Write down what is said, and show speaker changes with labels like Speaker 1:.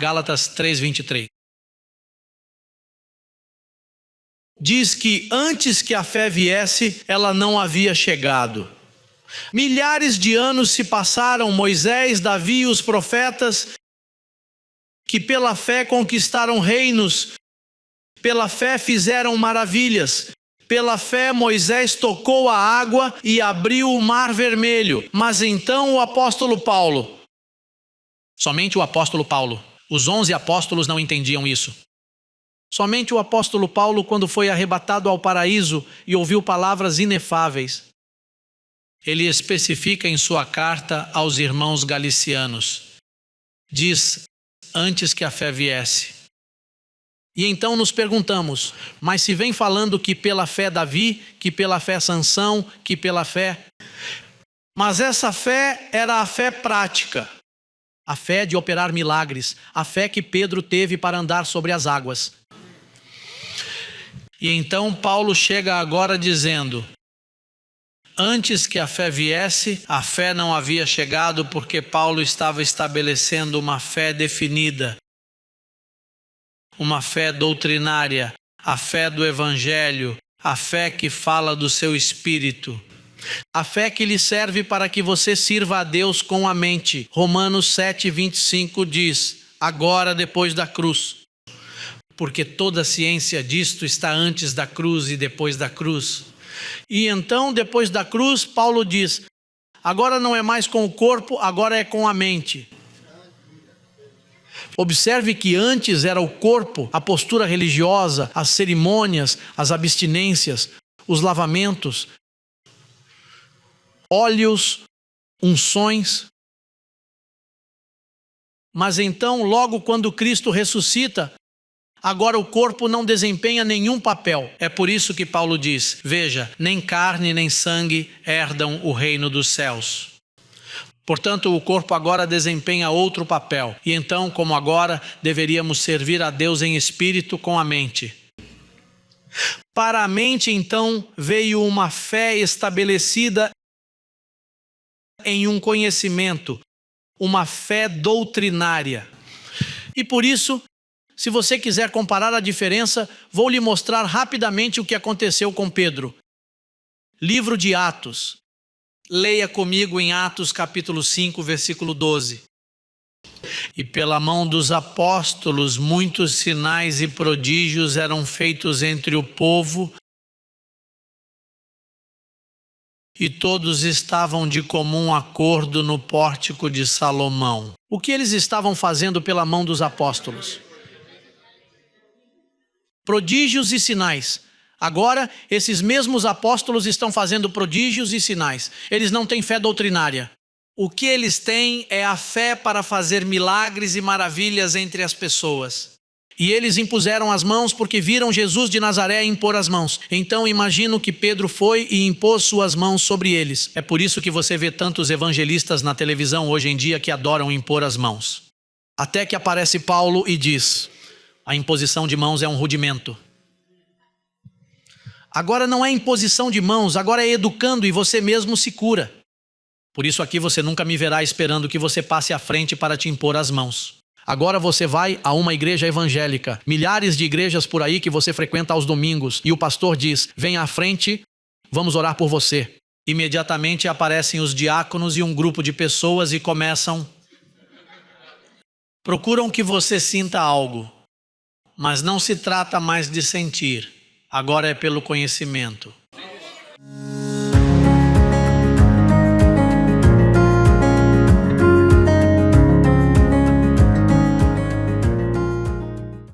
Speaker 1: Gálatas 3:23. Diz que antes que a fé viesse, ela não havia chegado. Milhares de anos se passaram, Moisés, Davi e os profetas, que pela fé conquistaram reinos, pela fé fizeram maravilhas. Pela fé Moisés tocou a água e abriu o mar vermelho. Mas então o apóstolo Paulo, somente o apóstolo Paulo, os 11 apóstolos não entendiam isso. Somente o apóstolo Paulo, quando foi arrebatado ao paraíso e ouviu palavras inefáveis, ele especifica em sua carta aos irmãos galicianos, diz, antes que a fé viesse. E então nos perguntamos, mas se vem falando que pela fé Davi, que pela fé Sansão, que pela fé... Mas essa fé era a fé prática, a fé de operar milagres, a fé que Pedro teve para andar sobre as águas. E então Paulo chega agora dizendo, antes que a fé viesse, a fé não havia chegado porque Paulo estava estabelecendo uma fé definida, uma fé doutrinária, a fé do Evangelho, a fé que fala do seu espírito, a fé que lhe serve para que você sirva a Deus com a mente. Romanos 7:25 diz, agora depois da cruz, porque toda a ciência disto está antes da cruz e depois da cruz. E então, depois da cruz, Paulo diz, agora não é mais com o corpo, agora é com a mente. Observe que antes era o corpo, a postura religiosa, as cerimônias, as abstinências, os lavamentos, óleos, unções. Mas então, logo quando Cristo ressuscita, agora o corpo não desempenha nenhum papel. É por isso que Paulo diz, veja, nem carne nem sangue herdam o reino dos céus. Portanto, o corpo agora desempenha outro papel. E então, como agora, deveríamos servir a Deus em espírito com a mente. Para a mente, então, veio uma fé estabelecida em um conhecimento, uma fé doutrinária. E por isso, se você quiser comparar a diferença, vou lhe mostrar rapidamente o que aconteceu com Pedro. Livro de Atos. Leia comigo em Atos capítulo 5, versículo 12. E pela mão dos apóstolos, muitos sinais e prodígios eram feitos entre o povo, e todos estavam de comum acordo no pórtico de Salomão. O que eles estavam fazendo pela mão dos apóstolos? Prodígios e sinais. Agora, esses mesmos apóstolos estão fazendo prodígios e sinais. Eles não têm fé doutrinária. O que eles têm é a fé para fazer milagres e maravilhas entre as pessoas. E eles impuseram as mãos porque viram Jesus de Nazaré impor as mãos. Então imagino que Pedro foi e impôs suas mãos sobre eles. É por isso que você vê tantos evangelistas na televisão hoje em dia que adoram impor as mãos. Até que aparece Paulo e diz, a imposição de mãos é um rudimento. Agora não é imposição de mãos, agora é educando e você mesmo se cura. Por isso aqui você nunca me verá esperando que você passe à frente para te impor as mãos. Agora você vai a uma igreja evangélica, milhares de igrejas por aí que você frequenta aos domingos, e o pastor diz, venha à frente, vamos orar por você. Imediatamente aparecem os diáconos e um grupo de pessoas e procuram que você sinta algo, mas não se trata mais de sentir. Agora é pelo conhecimento.